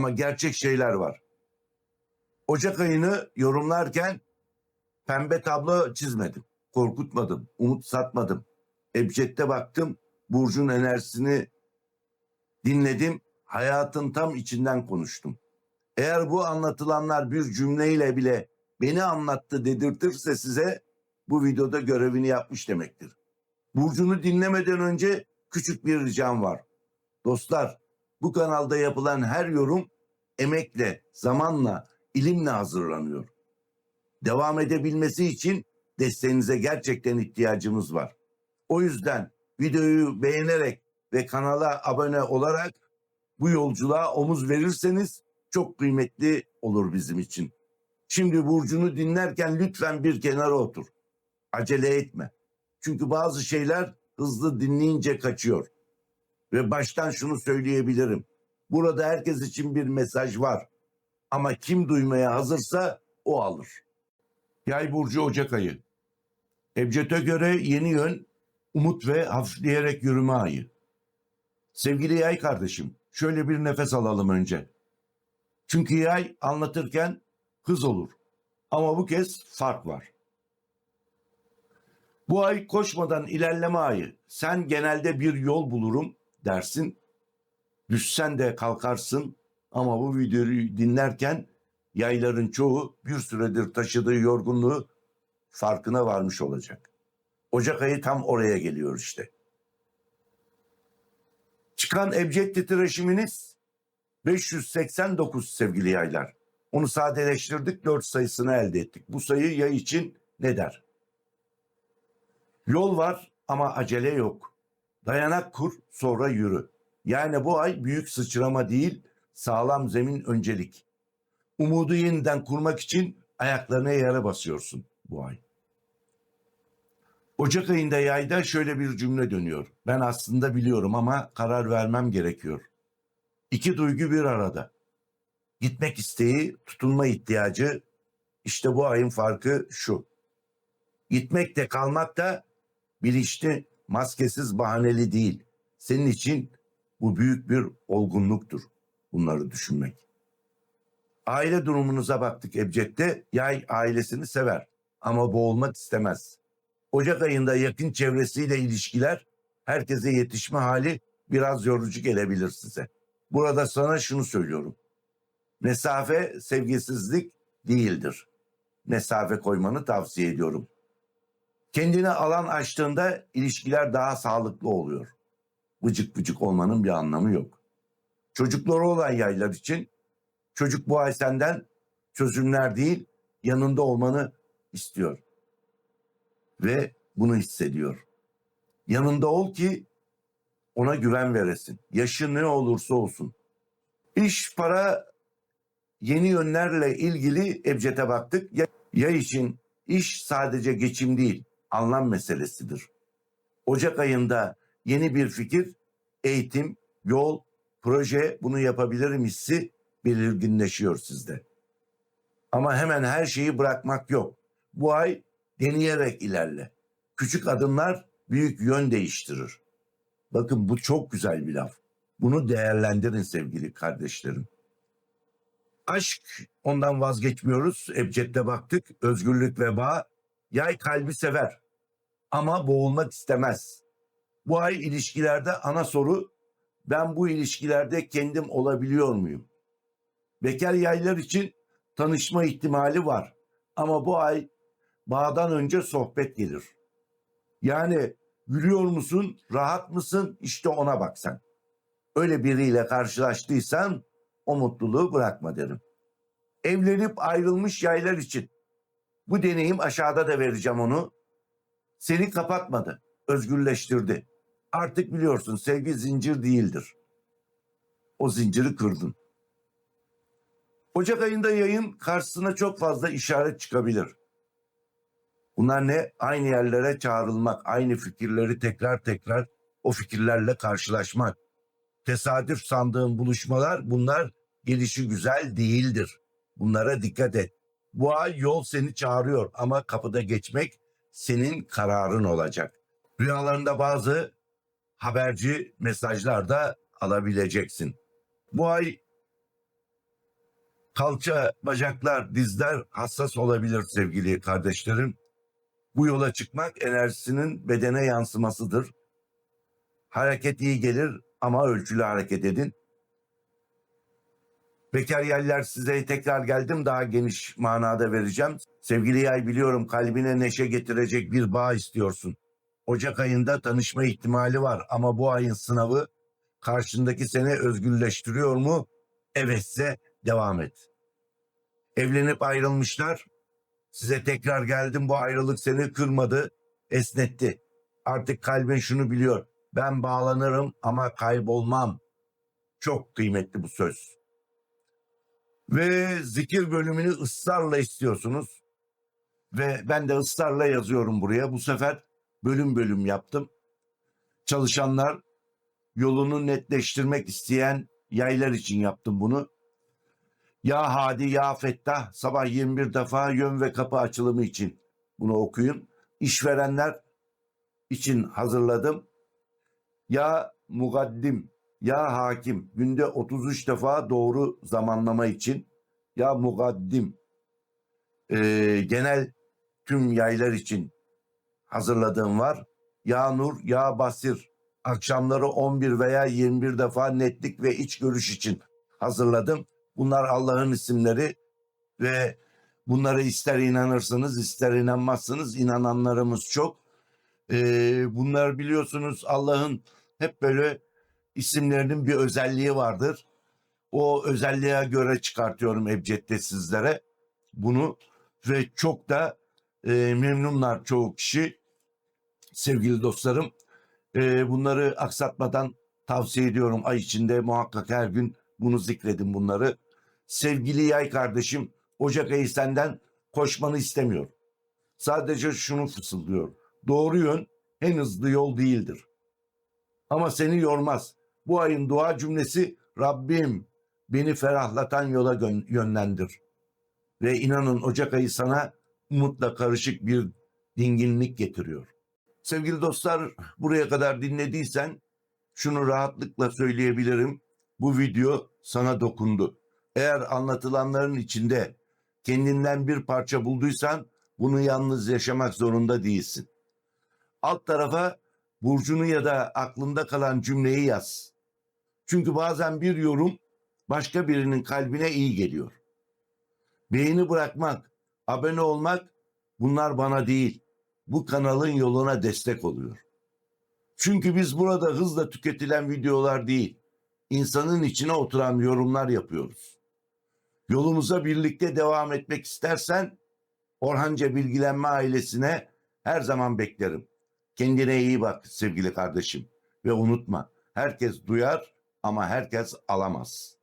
ama gerçek şeyler var. Ocak ayını yorumlarken pembe tablo çizmedim, korkutmadım, umut satmadım. Ebced'de baktım, burcun enerjisini dinledim, hayatın tam içinden konuştum. Eğer bu anlatılanlar bir cümleyle bile beni anlattı dedirtirse size, bu videoda görevini yapmış demektir. Burcunu dinlemeden önce küçük bir ricam var. Dostlar, bu kanalda yapılan her yorum emekle, zamanla, ilimle hazırlanıyor. Devam edebilmesi için desteğinize gerçekten ihtiyacımız var. O yüzden videoyu beğenerek ve kanala abone olarak bu yolculuğa omuz verirseniz çok kıymetli olur bizim için. Şimdi burcunu dinlerken lütfen bir kenara otur. Acele etme. Çünkü bazı şeyler hızlı dinleyince kaçıyor. Ve baştan şunu söyleyebilirim. Burada herkes için bir mesaj var. Ama kim duymaya hazırsa o alır. Yay burcu Ocak ayı. Ebced'e göre yeni yön, umut ve hafifleyerek yürüme ayı. Sevgili yay kardeşim, şöyle bir nefes alalım önce. Çünkü yay anlatırken hız olur. Ama bu kez fark var. Bu ay koşmadan ilerleme ayı. Sen genelde bir yol bulurum dersin. Düşsen de kalkarsın ama bu videoyu dinlerken yayların çoğu bir süredir taşıdığı yorgunluğu farkına varmış olacak. Ocak ayı tam oraya geliyor işte. Çıkan ebced titreşiminiz 589 sevgili yaylar. Onu sadeleştirdik, 4 sayısını elde ettik. Bu sayı yay için ne der? Yol var ama acele yok. Dayanak kur, sonra yürü. Yani bu ay büyük sıçrama değil, sağlam zemin öncelik. Umudu yeniden kurmak için ayaklarına yere basıyorsun bu ay. Ocak ayında yayda şöyle bir cümle dönüyor. Ben aslında biliyorum ama karar vermem gerekiyor. İki duygu bir arada. Gitmek isteği, tutunma ihtiyacı. İşte bu ayın farkı şu. Gitmek de kalmak da bilinçli, maskesiz, bahaneli değil. Senin için bu büyük bir olgunluktur bunları düşünmek. Aile durumunuza baktık Ebced'de. Yay ailesini sever ama boğulmak istemez. Ocak ayında yakın çevresiyle ilişkiler, herkese yetişme hali biraz yorucu gelebilir size. Burada sana şunu söylüyorum. Mesafe sevgisizlik değildir. Mesafe koymanı tavsiye ediyorum. Kendine alan açtığında ilişkiler daha sağlıklı oluyor. Vıcık vıcık olmanın bir anlamı yok. Çocukları olan yaylar için çocuk bu ay senden çözümler değil, yanında olmanı istiyor. Ve bunu hissediyor. Yanında ol ki ona güven veresin. Yaşı ne olursa olsun. İş, para, yeni yönlerle ilgili Ebced'e baktık. Yay için iş sadece geçim değil, anlam meselesidir. Ocak ayında yeni bir fikir, eğitim, yol, proje, bunu yapabilirim hissi belirginleşiyor sizde. Ama hemen her şeyi bırakmak yok. Bu ay deneyerek ilerle. Küçük adımlar büyük yön değiştirir. Bakın bu çok güzel bir laf. Bunu değerlendirin sevgili kardeşlerim. Aşk, ondan vazgeçmiyoruz. Ebced'de baktık. Özgürlük ve bağ. Yay kalbi sever ama boğulmak istemez. Bu ay ilişkilerde ana soru, ben bu ilişkilerde kendim olabiliyor muyum? Bekar yaylar için tanışma ihtimali var. Ama bu ay bağdan önce sohbet gelir. Yani gülüyor musun, rahat mısın? İşte ona bak sen. Öyle biriyle karşılaştıysan o mutluluğu bırakma derim. Evlenip ayrılmış yaylar için bu deneyim, aşağıda da vereceğim onu. Seni kapatmadı, özgürleştirdi. Artık biliyorsun sevgi zincir değildir. O zinciri kırdın. Ocak ayında yayın karşısına çok fazla işaret çıkabilir. Bunlar ne? Aynı yerlere çağrılmak, aynı fikirleri tekrar o fikirlerle karşılaşmak. Tesadüf sandığın buluşmalar, bunlar gelişi güzel değildir. Bunlara dikkat et. Bu ay yol seni çağırıyor ama kapıda geçmek senin kararın olacak. Rüyalarında bazı haberci mesajlar da alabileceksin. Bu ay Kalça, bacaklar, dizler hassas olabilir sevgili kardeşlerim. Bu yola çıkmak enerjisinin bedene yansımasıdır. Hareket iyi gelir ama ölçülü hareket edin. Bekar yerler, size tekrar geldim, daha geniş manada vereceğim. Sevgili yay, biliyorum kalbine neşe getirecek bir bağ istiyorsun. Ocak ayında tanışma ihtimali var ama bu ayın sınavı karşındaki seni özgürleştiriyor mu? Evetse devam et. Evlenip ayrılmışlar, size tekrar geldim, bu ayrılık seni kırmadı, esnetti. Artık kalbin şunu biliyor: ben bağlanırım ama kaybolmam. Çok kıymetli bu söz. Ve zikir bölümünü ısrarla istiyorsunuz. Ve ben de ısrarla yazıyorum buraya. Bu sefer bölüm bölüm yaptım. Çalışanlar, yolunu netleştirmek isteyen yaylar için yaptım bunu. Ya Hadi Ya Fettah, sabah 21 defa yön ve kapı açılımı için bunu okuyun. İşverenler için hazırladım. Ya Mugaddim, Ya Hakim, günde 33 defa doğru zamanlama için. Ya Mugaddim, genel tüm yaylar için hazırladığım var. Ya Nur, Ya Basir, akşamları 11 veya 21 defa netlik ve iç görüş için hazırladım. Bunlar Allah'ın isimleri ve bunları ister inanırsınız ister inanmazsınız, inananlarımız çok. Bunlar biliyorsunuz Allah'ın hep böyle isimlerinin bir özelliği vardır. O özelliğe göre çıkartıyorum Ebced'de sizlere bunu ve çok da memnunlar çoğu kişi sevgili dostlarım. Bunları aksatmadan tavsiye ediyorum. Ay içinde muhakkak her gün bunu zikredin bunları. Sevgili yay kardeşim, Ocak ayı senden koşmanı istemiyor. Sadece şunu fısıldıyor: doğru yön en hızlı yol değildir. Ama seni yormaz. Bu ayın dua cümlesi: Rabbim beni ferahlatan yola yönlendir. Ve inanın Ocak ayı sana umutla karışık bir dinginlik getiriyor. Sevgili dostlar, buraya kadar dinlediysen şunu rahatlıkla söyleyebilirim: bu video sana dokundu. Eğer anlatılanların içinde kendinden bir parça bulduysan bunu yalnız yaşamak zorunda değilsin. Alt tarafa burcunu ya da aklında kalan cümleyi yaz. Çünkü bazen bir yorum başka birinin kalbine iyi geliyor. Beğeni bırakmak, abone olmak, bunlar bana değil, bu kanalın yoluna destek oluyor. Çünkü biz burada hızla tüketilen videolar değil, insanın içine oturan yorumlar yapıyoruz. Yolumuza birlikte devam etmek istersen Orhanca Bilgilenme ailesine her zaman beklerim. Kendine iyi bak sevgili kardeşim ve unutma, herkes duyar ama herkes alamaz.